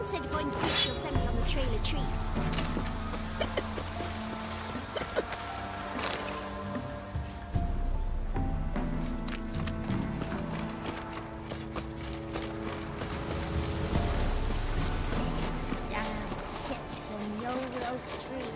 Said if I'm quick, she'll send me on the trail of treats. Down sits in the old oak tree.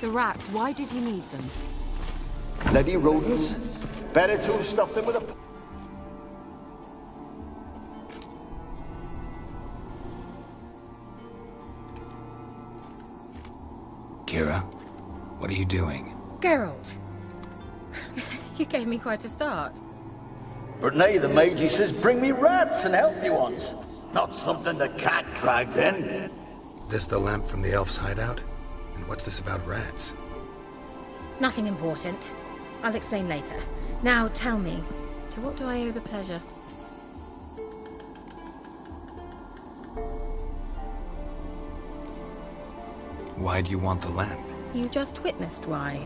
The rats, why did he need them? Bloody rodents. Better to have stuffed them with a... Keira, what are you doing? Geralt. You gave me quite a start. But nay, the mage, he says, bring me rats and healthy ones. Not something the cat dragged in. This the lamp from the elf's hideout? And what's this about rats? Nothing important. I'll explain later. Now tell me, to what do I owe the pleasure? Why do you want the lamp? You just witnessed why.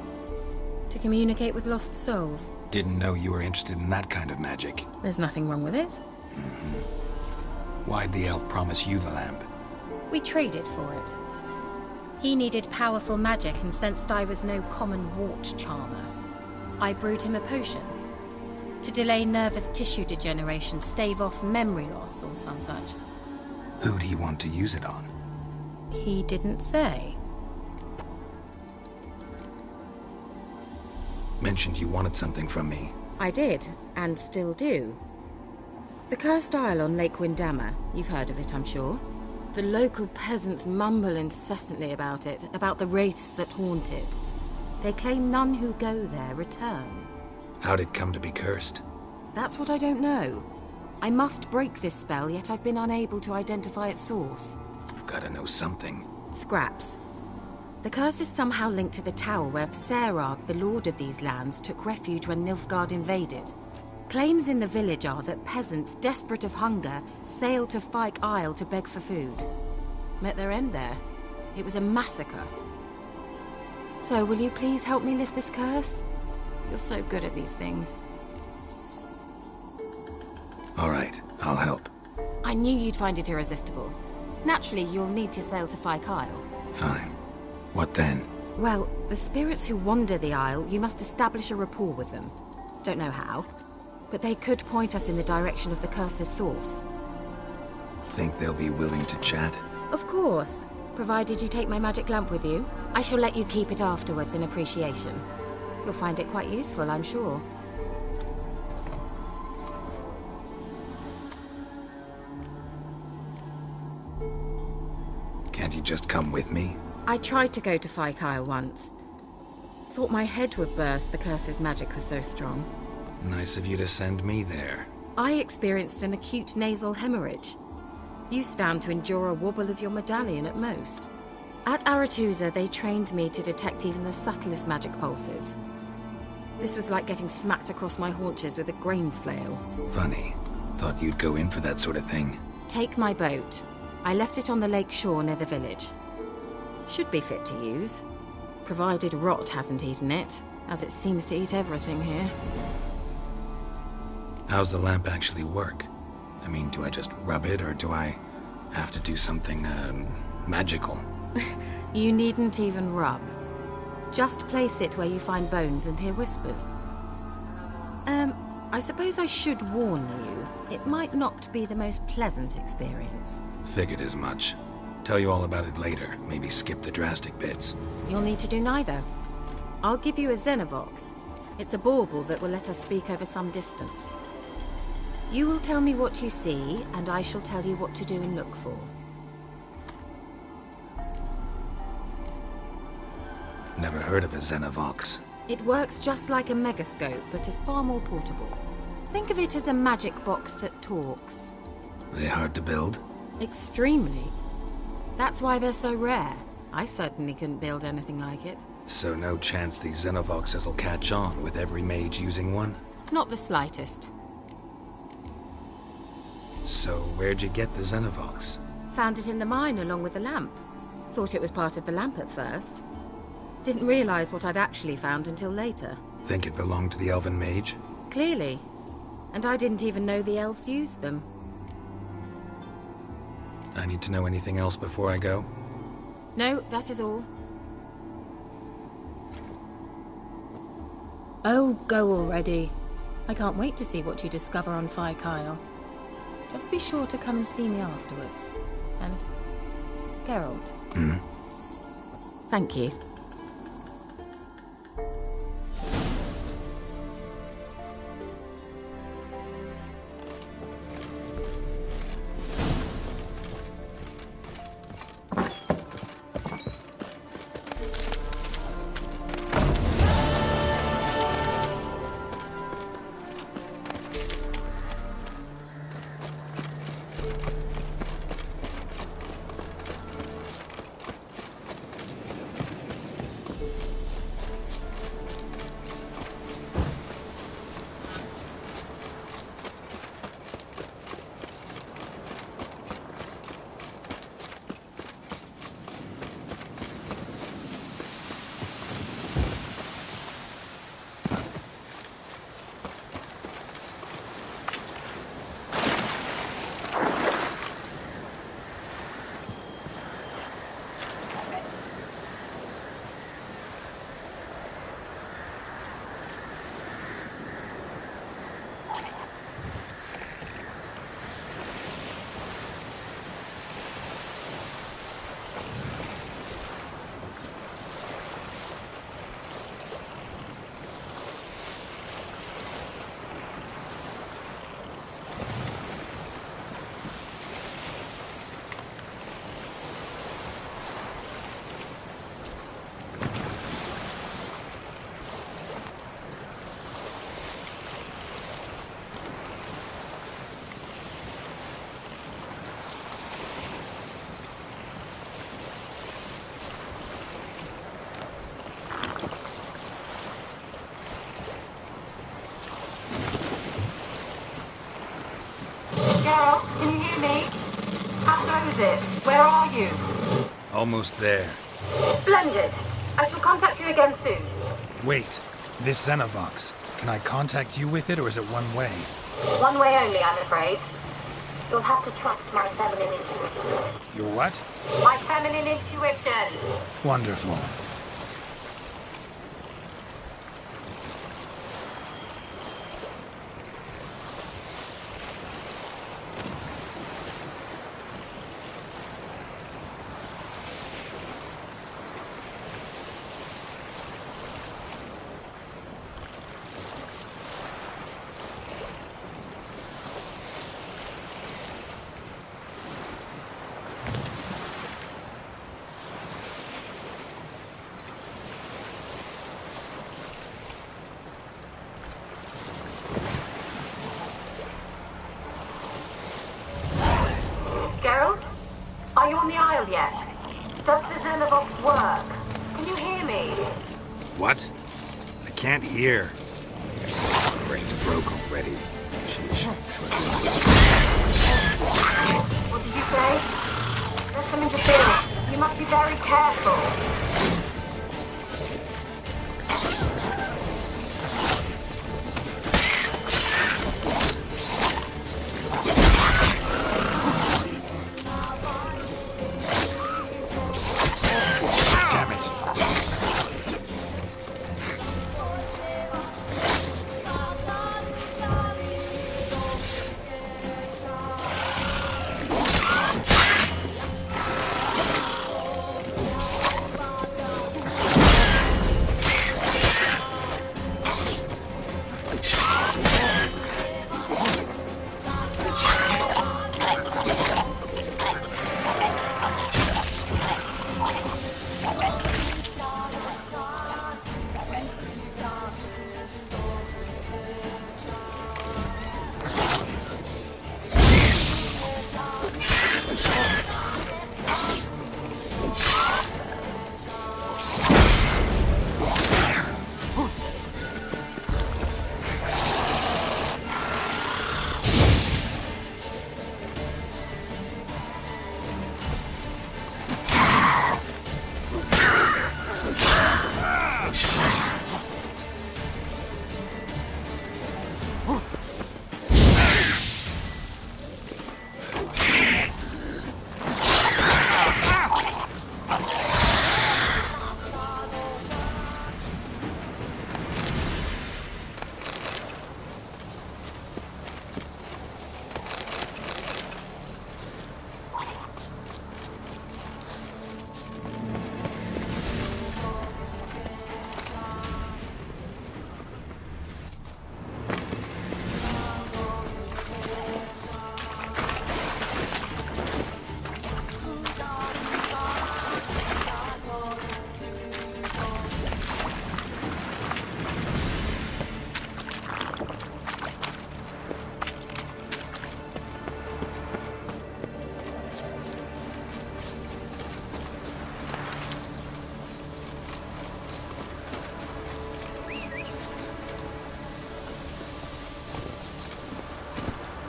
To communicate with lost souls. Didn't know you were interested in that kind of magic. There's nothing wrong with it. Why'd the elf promise you the lamp? We traded for it. He needed powerful magic and sensed I was no common wart charmer. I brewed him a potion. To delay nervous tissue degeneration, stave off memory loss or some such. Who'd he want to use it on? He didn't say. Mentioned you wanted something from me. I did, and still do. The cursed isle on Lake Windammer. You've heard of it, I'm sure. The local peasants mumble incessantly about it, about the wraiths that haunt it. They claim none who go there return. How'd it come to be cursed? That's what I don't know. I must break this spell, yet I've been unable to identify its source. Gotta know something. Scraps. The curse is somehow linked to the tower where Serard, the lord of these lands, took refuge when Nilfgaard invaded. Claims in the village are that peasants, desperate of hunger, sailed to Fyke Isle to beg for food. Met their end there. It was a massacre. So, will you please help me lift this curse? You're so good at these things. All right, I'll help. I knew you'd find it irresistible. Naturally, you'll need to sail to Fyke Isle. Fine. What then? Well, the spirits who wander the Isle, you must establish a rapport with them. Don't know how, but they could point us in the direction of the curse's source. Think they'll be willing to chat? Of course, provided you take my magic lamp with you. I shall let you keep it afterwards in appreciation. You'll find it quite useful, I'm sure. Can't you just come with me? I tried to go to Fyke Isle once. Thought my head would burst, the curse's magic was so strong. Nice of you to send me there. I experienced an acute nasal hemorrhage. You stand to endure a wobble of your medallion at most. At Aretusa, they trained me to detect even the subtlest magic pulses. This was like getting smacked across my haunches with a grain flail. Funny. Thought you'd go in for that sort of thing. Take my boat. I left it on the lake shore near the village. Should be fit to use. Provided rot hasn't eaten it, as it seems to eat everything here. How's the lamp actually work? I mean, do I just rub it, or do I have to do something, magical? You needn't even rub. Just place it where you find bones and hear whispers. I suppose I should warn you. It might not be the most pleasant experience. Figured as much. Tell you all about it later. Maybe skip the drastic bits. You'll need to do neither. I'll give you a Xenovox. It's a bauble that will let us speak over some distance. You will tell me what you see, and I shall tell you what to do and look for. Never heard of a Xenovox. It works just like a megascope, but is far more portable. Think of it as a magic box that talks. Are they hard to build? Extremely. That's why they're so rare. I certainly couldn't build anything like it. So no chance these Xenovoxes will catch on with every mage using one? Not the slightest. So where'd you get the Xenovox? Found it in the mine along with the lamp. Thought it was part of the lamp at first. Didn't realize what I'd actually found until later. Think it belonged to the elven mage? Clearly. And I didn't even know the elves used them. I need to know anything else before I go? No, that is all. Oh, go already. I can't wait to see what you discover on Kyle. Just be sure to come and see me afterwards. And Geralt. Thank you. Geralt, can you hear me? How goes it? Where are you? Almost there. Splendid. I shall contact you again soon. Wait, this Xenovox. Can I contact you with it, or is it one way? One way only, I'm afraid. You'll have to trust my feminine intuition. Your what? My feminine intuition. Wonderful. Geralt? Are you on the Isle yet? Does the Xenovox work? Can you hear me? What? I can't hear. My brain's broke already. Sheesh. What did you say? There's some interference. You must be very careful.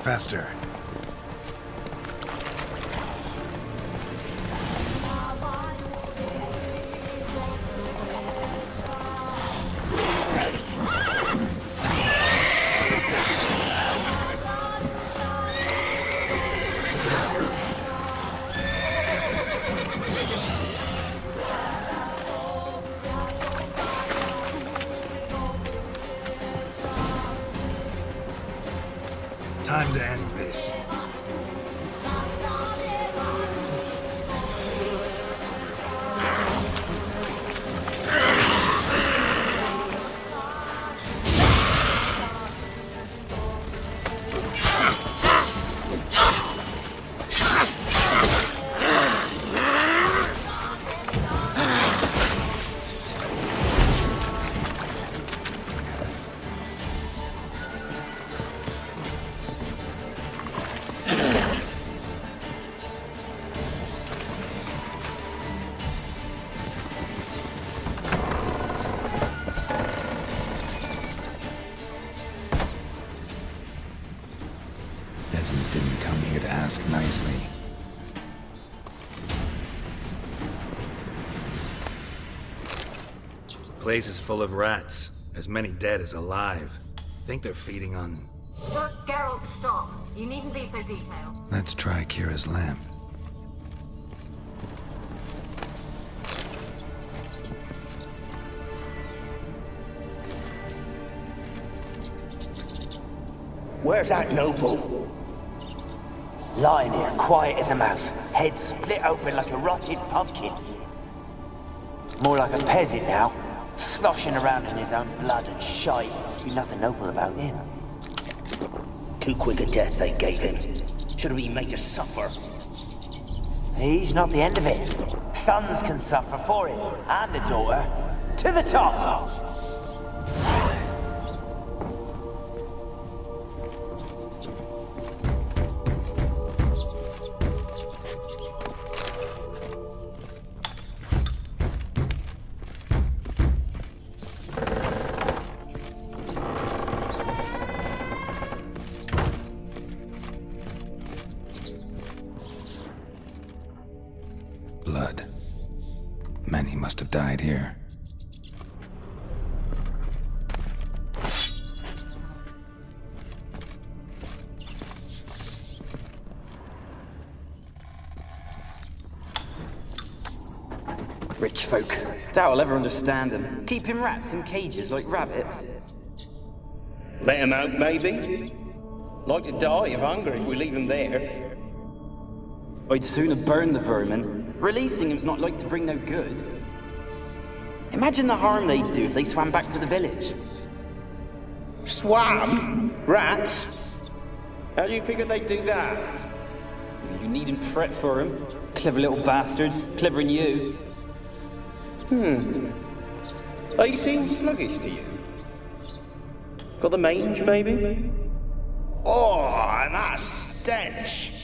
faster. Time to end this. Peasants didn't come here to ask nicely. Place is full of rats, as many dead as alive. Think they're feeding on... Geralt, stop. You needn't be so detailed. Let's try Keira's lamp. Where's that noble? Lying here, quiet as a mouse, head split open like a rotted pumpkin. More like a peasant now, sloshing around in his own blood and shite. There's nothing noble about him. Too quick a death they gave him. Should have been made to suffer. He's not the end of it. Sons can suffer for it, and the daughter. To the top! Blood. Many must have died here. Rich folk. Doubt I'll ever understand them. Keeping rats in cages like rabbits. Let him out, maybe? Like to die of hunger if we leave him there. I'd sooner burn the vermin. Releasing him's not like to bring no good. Imagine the harm they'd do if they swam back to the village. Swam? Rats? How do you figure they'd do that? You needn't fret for them. Clever little bastards. Clever than you. They seem sluggish to you. Got the mange, maybe? Oh, and that stench!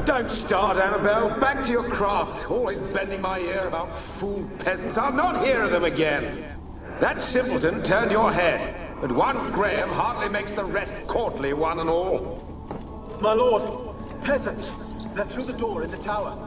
Don't start, Annabelle. Back to your craft. Always bending my ear about fool peasants. I'll not hear of them again. That simpleton turned your head, but one Graham hardly makes the rest courtly, one and all. My lord, peasants! They're through the door in the tower.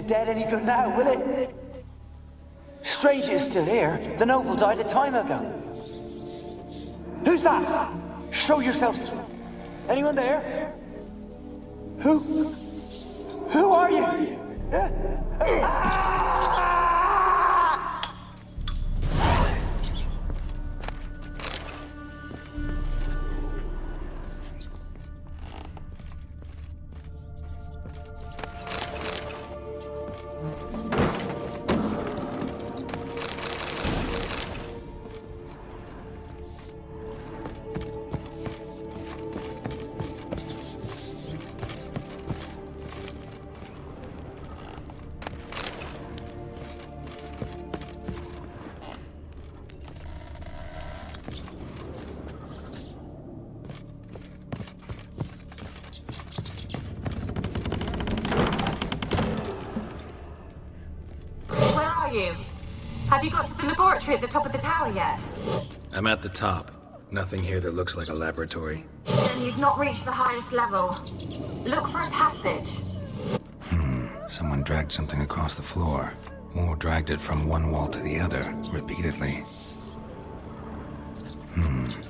Dead any good now, will it? Strange it's still here. The noble died a time ago. Who's that? Show yourself. Anyone there? Who are you? Have you got to the laboratory at the top of the tower yet? I'm at the top. Nothing here that looks like a laboratory. Then you've not reached the highest level. Look for a passage. Someone dragged something across the floor. Or dragged it from one wall to the other, repeatedly.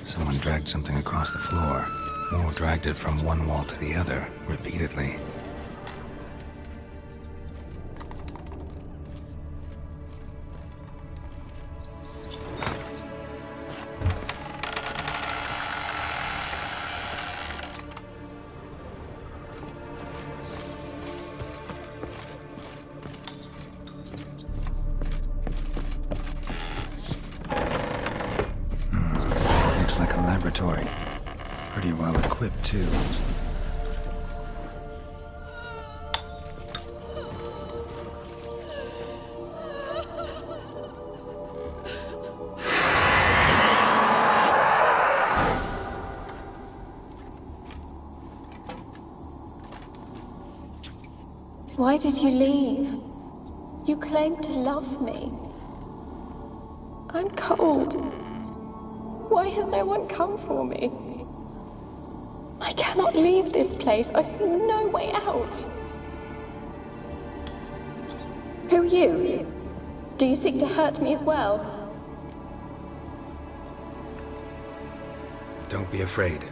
Someone dragged something across the floor. Or dragged it from one wall to the other, repeatedly. Pretty well equipped, too. Why did you leave? You claimed to love me. I'm cold. Why has no one come for me? I cannot leave this place. I see no way out. Who are you? Do you seek to hurt me as well? Don't be afraid.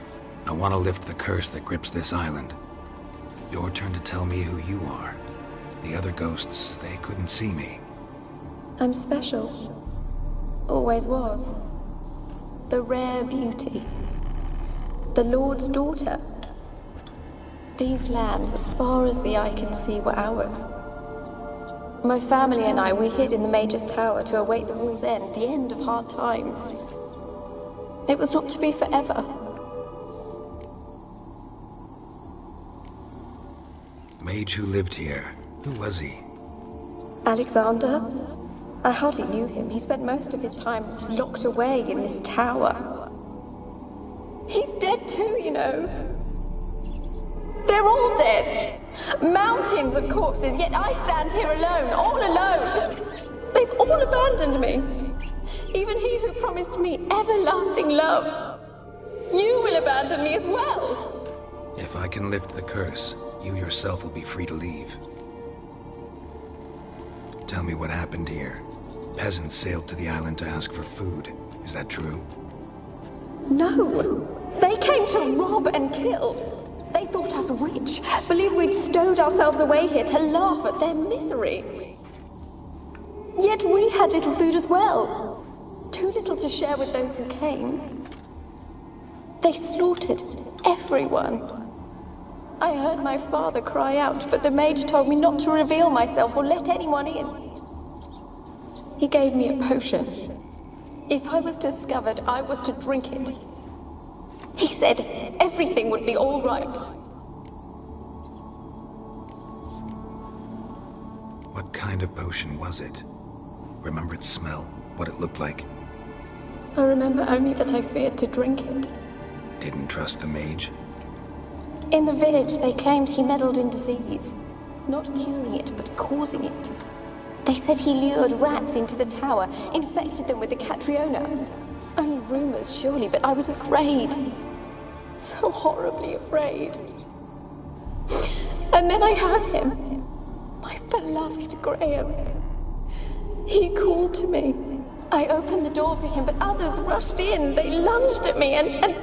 I want to lift the curse that grips this island. Your turn to tell me who you are. The other ghosts, they couldn't see me. I'm special. Always was. The rare beauty. The Lord's daughter. These lands, as far as the eye can see, were ours. My family and I, we hid in the Major's Tower to await the war's end, the end of hard times. It was not to be forever. Mage who lived here. Who was he? Alexander? I hardly knew him. He spent most of his time locked away in this tower. He's dead too, you know. They're all dead. Mountains of corpses, yet I stand here alone, all alone. They've all abandoned me. Even he who promised me everlasting love. You will abandon me as well. If I can lift the curse, you yourself will be free to leave. Tell me what happened here. Peasants sailed to the island to ask for food. Is that true? No. They came to rob and kill. They thought us rich, believed we'd stowed ourselves away here to laugh at their misery. Yet we had little food as well. Too little to share with those who came. They slaughtered everyone. I heard my father cry out, but the mage told me not to reveal myself or let anyone in. He gave me a potion. If I was discovered, I was to drink it. He said everything would be all right. What kind of potion was it? Remember its smell? What it looked like? I remember only that I feared to drink it. Didn't trust the mage? In the village, they claimed he meddled in disease. Not curing it, but causing it. They said he lured rats into the tower, infected them with the Catriona. Only rumors, surely, but I was afraid. So horribly afraid. And then I heard him. My beloved Graham. He called to me. I opened the door for him, but others rushed in. They lunged at me and...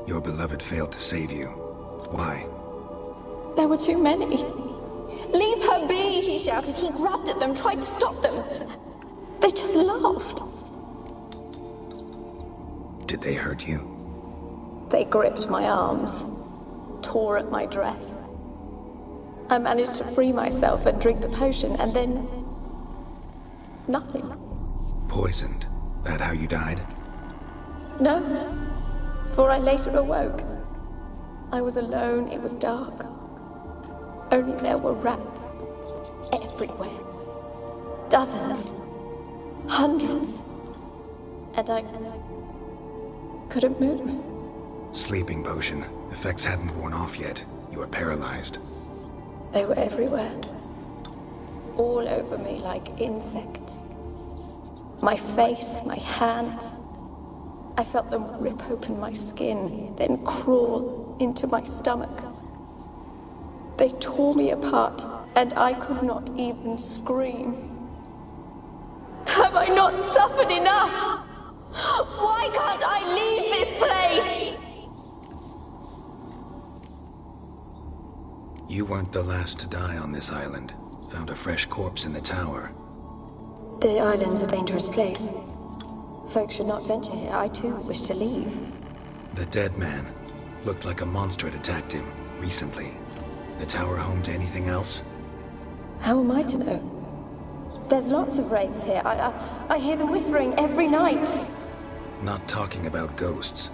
Your beloved failed to save you. Why? There were too many. Leave her be, he shouted. He grabbed at them, tried to stop them. They just laughed. Did they hurt you? They gripped my arms, tore at my dress. I managed to free myself and drink the potion, and then... nothing. Poisoned? That how you died? No, for I later awoke. I was alone, it was dark. Only there were rats. Everywhere. Dozens. Hundreds. And I couldn't move. Sleeping potion. Effects hadn't worn off yet. You were paralyzed. They were everywhere. All over me like insects. My face, my hands. I felt them rip open my skin, then crawl into my stomach. They tore me apart, and I could not even scream. Have I not suffered enough? Why can't I leave this place? You weren't the last to die on this island. Found a fresh corpse in the tower. The island's a dangerous place. Folks should not venture here. I too wish to leave. The dead man. Looked like a monster had attacked him, recently. The tower home to anything else? How am I to know? There's lots of wraiths here. I hear them whispering every night. Not talking about ghosts.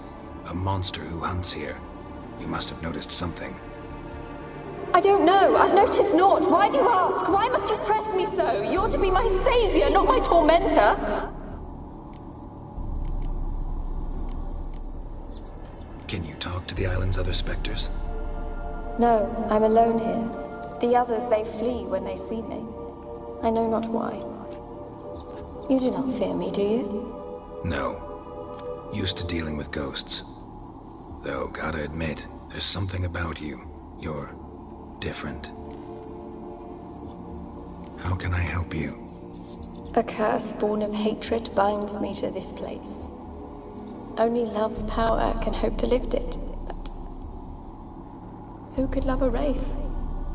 A monster who hunts here. You must have noticed something. I don't know. I've noticed naught. Why do you ask? Why must you press me so? You're to be my savior, not my tormentor. Can you talk to the island's other specters? No, I'm alone here. The others, they flee when they see me. I know not why. You do not fear me, do you? No. Used to dealing with ghosts. Though, gotta admit, there's something about you. You're different. How can I help you? A curse born of hatred binds me to this place. Only love's power can hope to lift it. But who could love a wraith?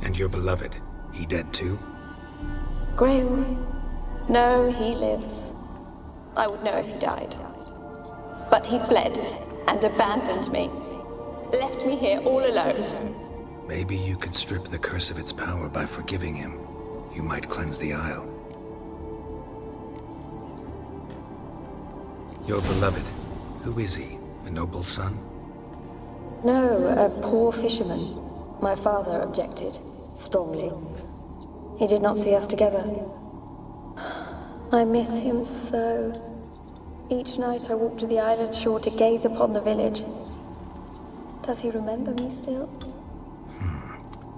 And your beloved, he dead too? Graham? No, he lives. I would know if he died. But he fled and abandoned me. Left me here all alone. Maybe you could strip the curse of its power by forgiving him. You might cleanse the isle. Your beloved, who is he? A noble son? No, a poor fisherman. My father objected, strongly. He did not see us together. I miss him so. Each night I walk to the island shore to gaze upon the village. Does he remember me still?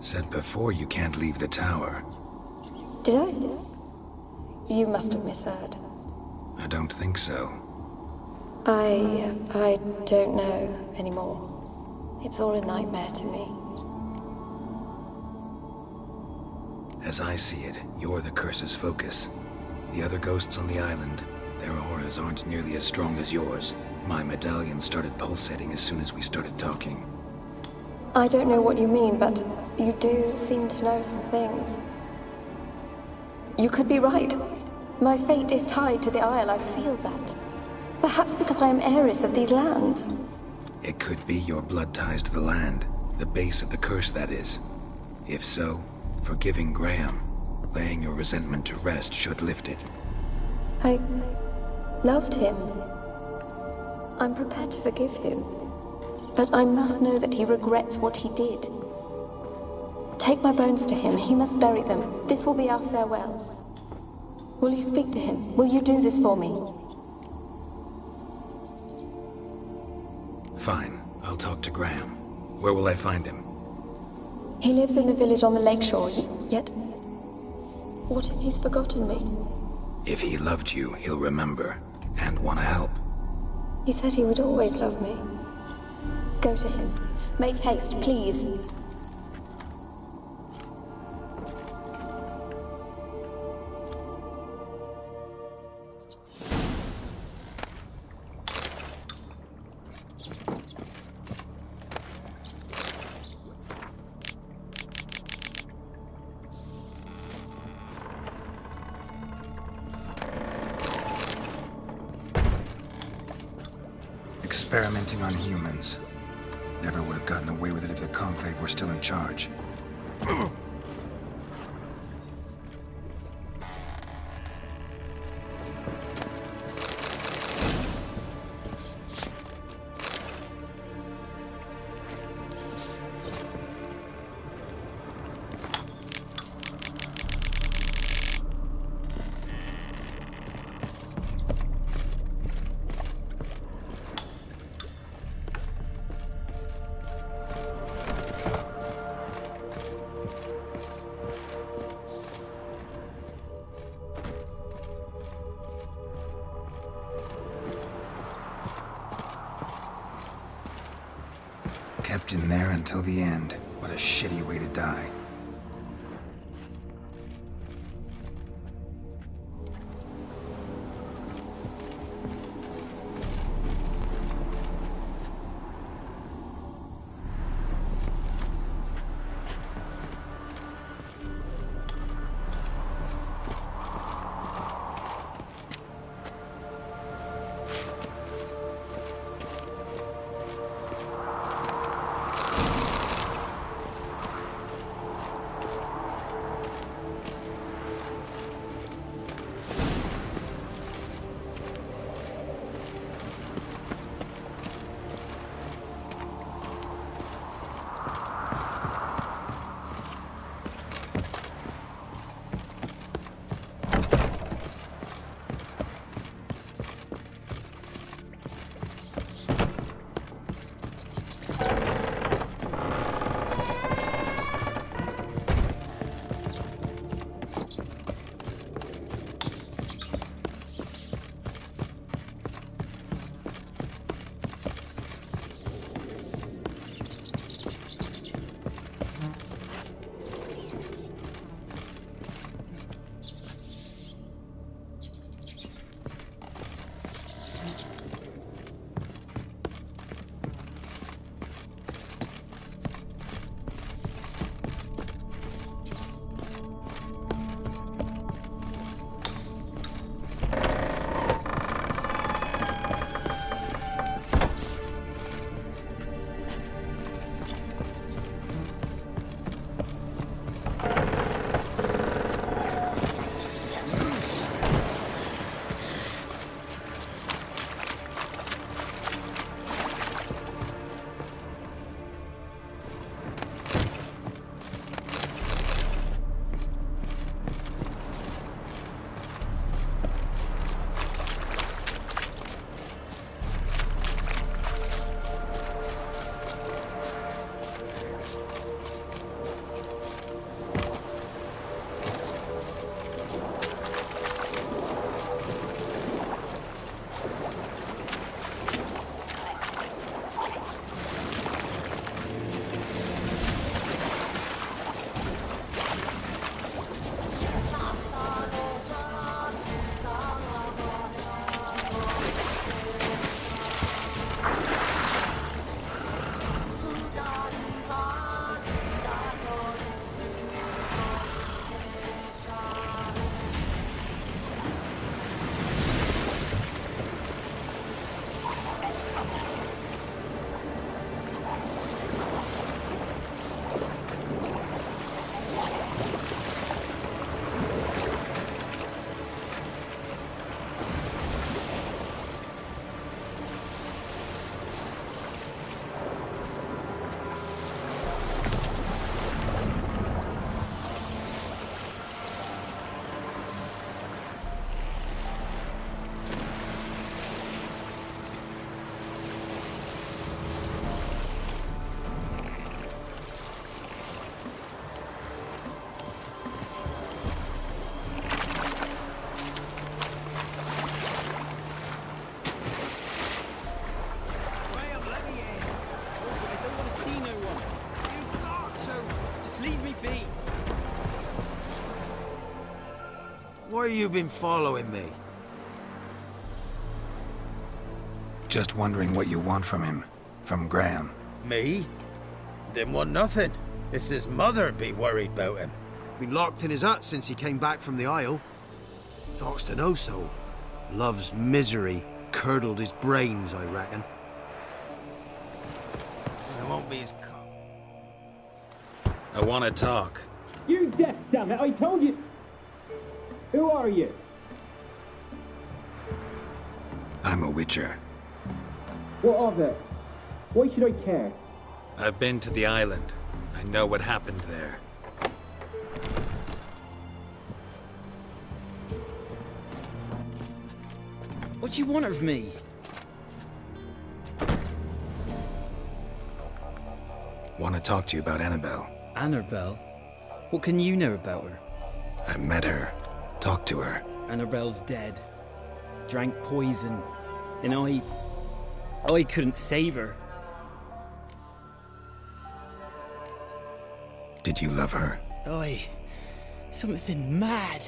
Said before you can't leave the tower. Did I? You must have misheard. I don't think so. I don't know anymore. It's all a nightmare to me. As I see it, you're the curse's focus. The other ghosts on the island, their auras aren't nearly as strong as yours. My medallion started pulsating as soon as we started talking. I don't know what you mean, but you do seem to know some things. You could be right. My fate is tied to the Isle, I feel that. Perhaps because I am heiress of these lands. It could be your blood ties to the land. The base of the curse, that is. If so, forgiving Graham, laying your resentment to rest, should lift it. I loved him. I'm prepared to forgive him. But I must know that he regrets what he did. Take my bones to him. He must bury them. This will be our farewell. Will you speak to him? Will you do this for me? Fine. I'll talk to Graham. Where will I find him? He lives in the village on the lakeshore, yet... What if he's forgotten me? If he loved you, he'll remember, and want to help. He said he would always love me. Go to him. Make haste, please. Experimenting on humans. Never would have gotten away with it if the Conclave were still in charge. Kept in there until the end. What a shitty way to die. Why you been following me? Just wondering what you want from him. From Graham. Me? Didn't want nothing. It's his mother be worried about him. Been locked in his hut since he came back from the Isle. Talks to no soul. Love's misery curdled his brains, I reckon. It won't be his I want to talk. You're deaf, damn it! I told you. Who are you? I'm a witcher. What of it? Why should I care? I've been to the island. I know what happened there. What do you want of me? Want to talk to you about Annabelle. Annabelle? What can you know about her? I met her. Talked to her. Annabelle's dead. Drank poison. And I couldn't save her. Did you love her? Something mad.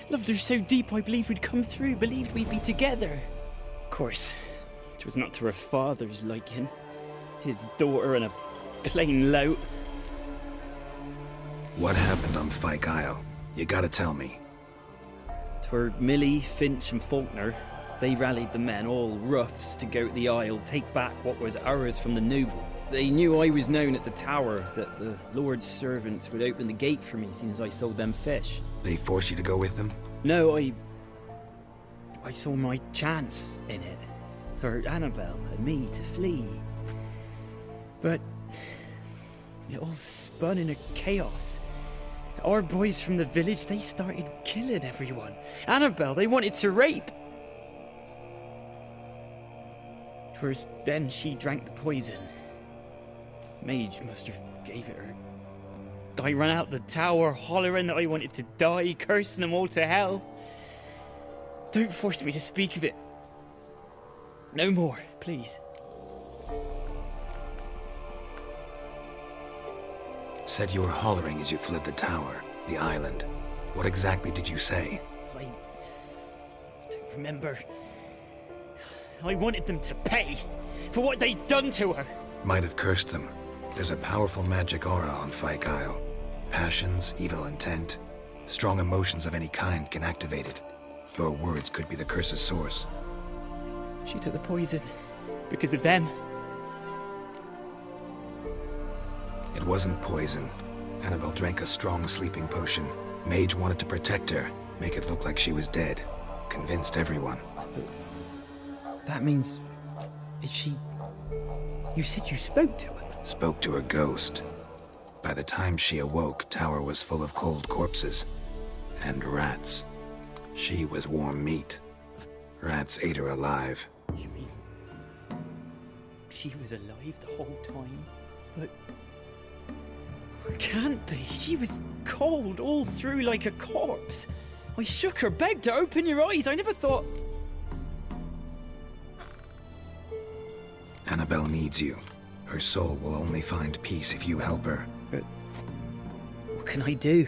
Loved her so deep I believed we'd come through, believed we'd be together. Of course, it was not to her father's liking. His daughter and a plain lout. What happened on Fyke Isle? You gotta tell me. 'Twere Millie, Finch and Faulkner. They rallied the men, all roughs, to go to the Isle, take back what was ours from the noble. They knew I was known at the tower, that the Lord's servants would open the gate for me as soon as I sold them fish. They forced you to go with them? No, I saw my chance in it. For Annabelle and me to flee. But it all spun in a chaos. Our boys from the village, they started killing everyone. Annabelle, they wanted to rape. 'Twas then she drank the poison. Mage must have gave it her. I ran out the tower hollering that I wanted to die, cursing them all to hell. Don't force me to speak of it. No more, please. Said you were hollering as you fled the tower, the island. What exactly did you say? I don't remember. I wanted them to pay for what they'd done to her. Might have cursed them. There's a powerful magic aura on Fyke Isle. Passions, evil intent, strong emotions of any kind can activate it. Your words could be the curse's source. She took the poison because of them. It wasn't poison. Annabelle drank a strong sleeping potion. Mage wanted to protect her, make it look like she was dead. Convinced everyone. That means... is she... You said you spoke to her? Spoke to a ghost. By the time she awoke, Tower was full of cold corpses. And rats. She was warm meat. Rats ate her alive. You mean... she was alive the whole time? But... it can't be. She was cold all through like a corpse. I shook her, begged her, open your eyes. I never thought... Annabelle needs you. Her soul will only find peace if you help her. But... what can I do?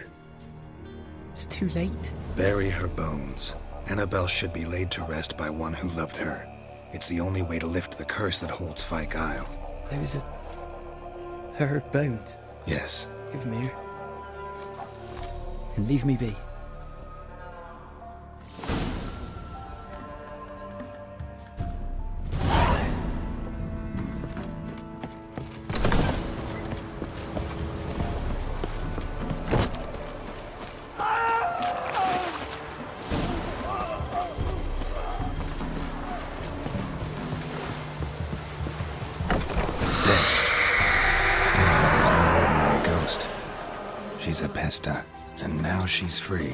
It's too late. Bury her bones. Annabelle should be laid to rest by one who loved her. It's the only way to lift the curse that holds Fyke Isle. Those are... her bones? Yes. Give me her. And leave me be. She's a pesta, and now she's free.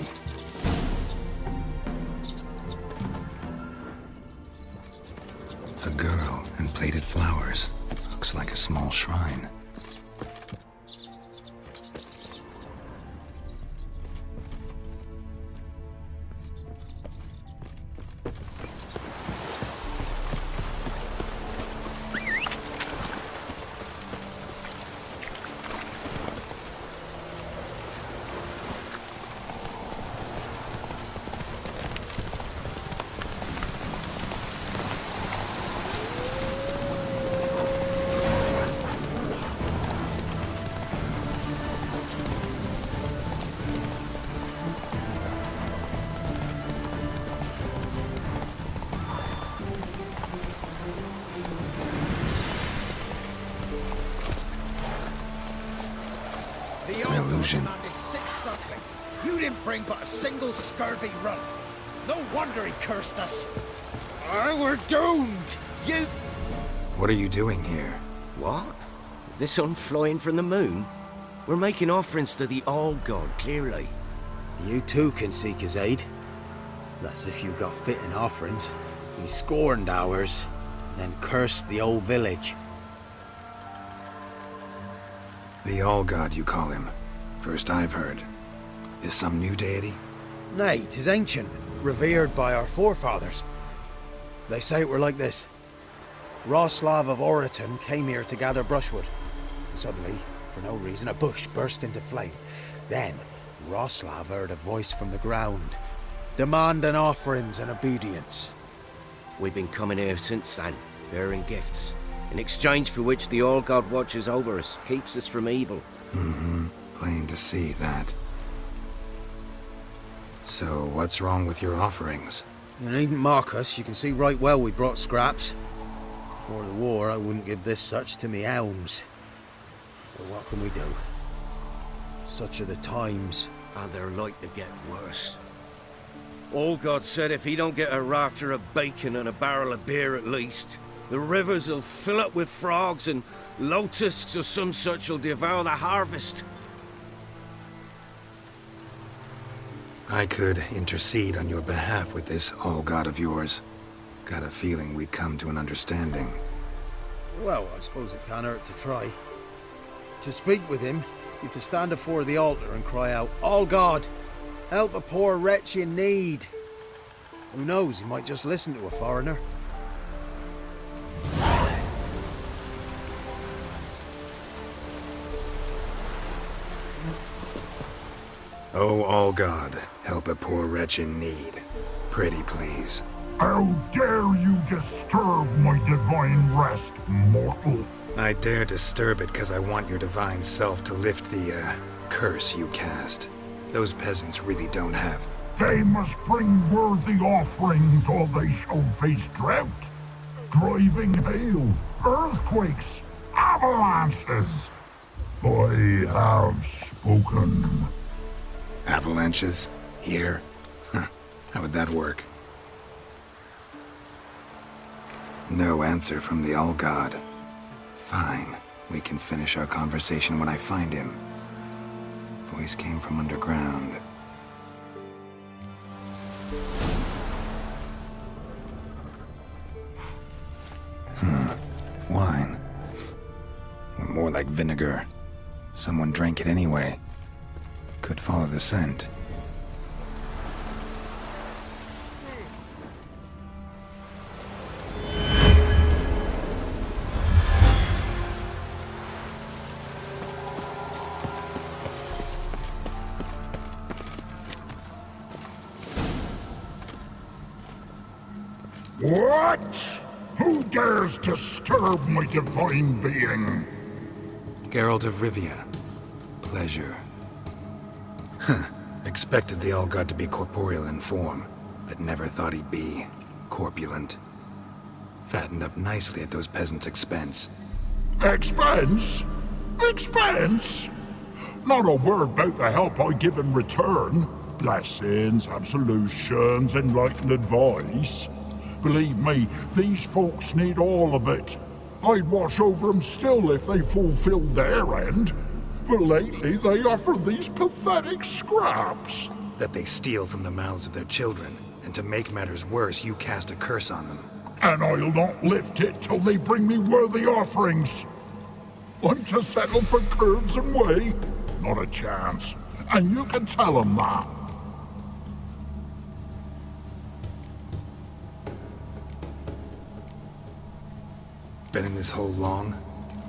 A girl and plated flowers. Looks like a small shrine. illusion. Commanded 6 sucklings. You didn't bring but a single scurvy run. No wonder he cursed us. We're doomed. You... What are you doing here? What? The sun flying from the moon? We're making offerings to the All-God, clearly. You too can seek his aid. That's if you got fitting offerings. He scorned ours, then cursed the old village. The All-God, you call him. First I've heard. Is some new deity? Nay, 'tis ancient, revered by our forefathers. They say it were like this. Roslav of Oriton came here to gather brushwood. Suddenly, for no reason, a bush burst into flame. Then, Roslav heard a voice from the ground, demanding offerings and obedience. We've been coming here since then, bearing gifts, in exchange for which the All-God watches over us, keeps us from evil. Mm-hmm. Plain to see that. So, what's wrong with your offerings? You needn't mock us. You can see right well we brought scraps. Before the war, I wouldn't give this such to me hounds. But what can we do? Such are the times. And they're like to get worse. All-God said if he don't get a rafter of bacon and a barrel of beer at least, the rivers will fill up with frogs and locusts or some such will devour the harvest. I could intercede on your behalf with this All-God of yours. Got a feeling we'd come to an understanding. Well, I suppose it can't hurt to try. To speak with him, you've to stand before the altar and cry out, All-God, help a poor wretch in need. Who knows, he might just listen to a foreigner. Oh, All-God, help a poor wretch in need. Pretty please. How dare you disturb my divine rest, mortal? I dare disturb it because I want your divine self to lift the, curse you cast. Those peasants really don't have. They must bring worthy offerings or they shall face drought, driving hail, earthquakes, avalanches. I have spoken. Avalanches? Here? How would that work? No answer from the All-God. Fine. We can finish our conversation when I find him. Voice came from underground. Wine. Or more like vinegar. Someone drank it anyway. Could follow the scent. What? Who dares disturb my divine being? Geralt of Rivia. Pleasure. Expected the All-God to be corporeal in form, but never thought he'd be corpulent. Fattened up nicely at those peasants' expense. Expense? Expense? Not a word about the help I give in return. Blessings, absolutions, enlightened advice. Believe me, these folks need all of it. I'd watch over them still if they fulfilled their end. But lately they offer these pathetic scraps. That they steal from the mouths of their children, and to make matters worse, you cast a curse on them. And I'll not lift it till they bring me worthy offerings. I'm to settle for curds and whey? Not a chance. And you can tell them that. Been in this hole long?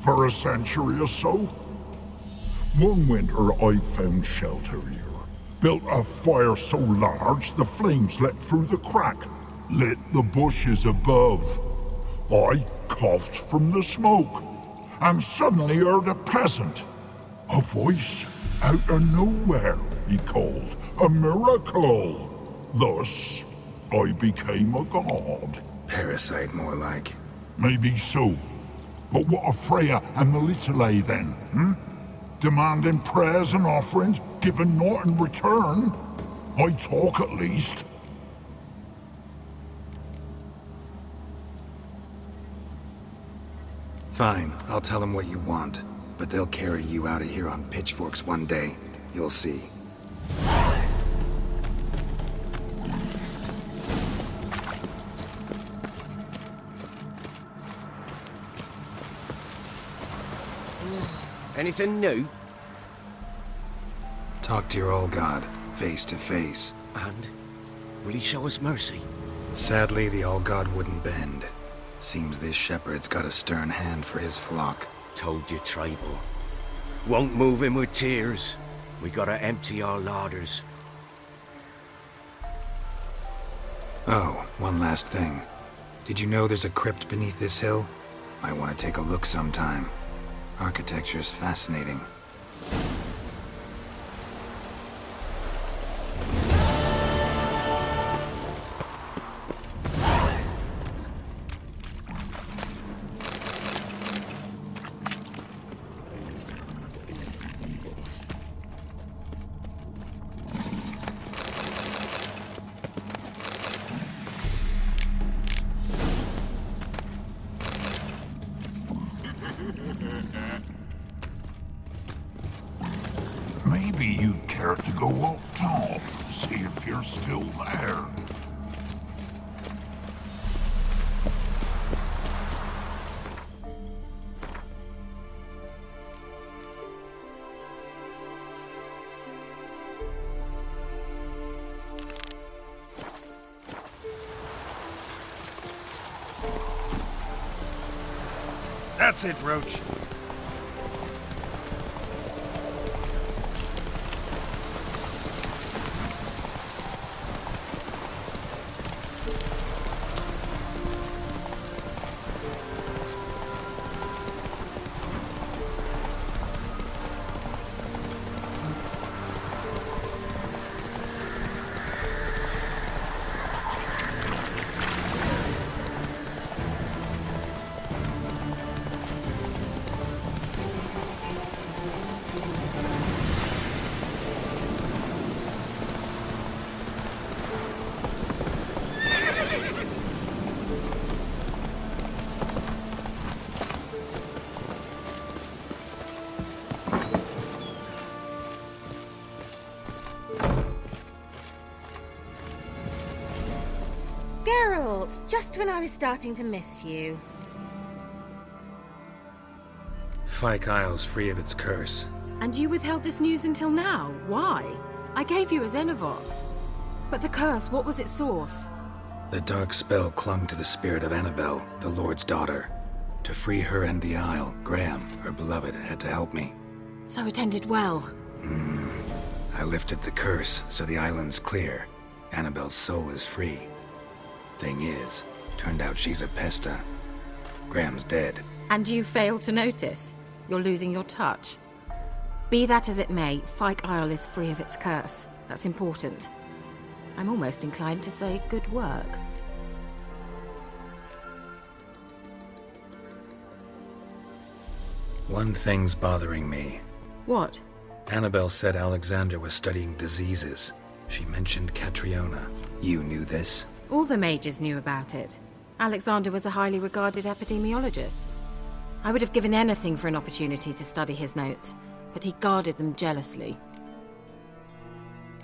For a century or so. One winter I found shelter here. Built a fire so large the flames leapt through the crack, lit the bushes above. I coughed from the smoke, and suddenly heard a peasant. A voice out of nowhere, he called. A miracle. Thus, I became a god. Parasite, more like. Maybe so. But what of Freya and Melitele then, demanding prayers and offerings, giving naught in return. I talk at least. Fine, I'll tell them what you want, but they'll carry you out of here on pitchforks one day. You'll see. Anything new? Talk to your old god, face to face. And? Will he show us mercy? Sadly, the old god wouldn't bend. Seems this shepherd's got a stern hand for his flock. Told you, Tribal. Won't move him with tears. We gotta empty our larders. Oh, one last thing. Did you know there's a crypt beneath this hill? Might want to take a look sometime. Architecture's fascinating. Maybe you'd care to go up top, see if you're still there. That's it, Roach. Just when I was starting to miss you. Fyke Isle's free of its curse. And you withheld this news until now? Why? I gave you a Xenovox. But the curse, what was its source? The dark spell clung to the spirit of Annabelle, the Lord's daughter. To free her and the Isle, Graham, her beloved, had to help me. So it ended well. I lifted the curse, so the island's clear. Annabelle's soul is free. Thing is, turned out she's a pesta. Graham's dead. And you failed to notice? You're losing your touch. Be that as it may, Fyke Isle is free of its curse. That's important. I'm almost inclined to say good work. One thing's bothering me. What? Annabelle said Alexander was studying diseases. She mentioned Catriona. You knew this? All the mages knew about it. Alexander was a highly regarded epidemiologist. I would have given anything for an opportunity to study his notes, but he guarded them jealously.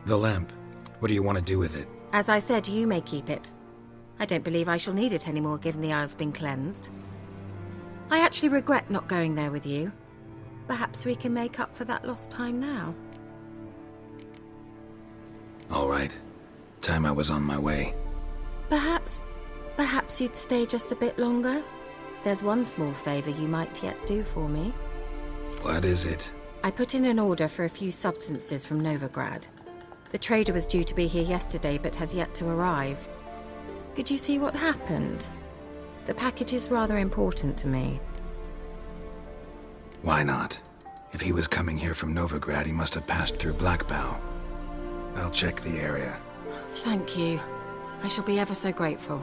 The lamp. What do you want to do with it? As I said, you may keep it. I don't believe I shall need it anymore, given the Isle's been cleansed. I actually regret not going there with you. Perhaps we can make up for that lost time now. All right. Time I was on my way. Perhaps you'd stay just a bit longer? There's one small favor you might yet do for me. What is it? I put in an order for a few substances from Novigrad. The trader was due to be here yesterday, but has yet to arrive. Could you see what happened? The package is rather important to me. Why not? If he was coming here from Novigrad, he must have passed through Blackbow. I'll check the area. Thank you. I shall be ever so grateful.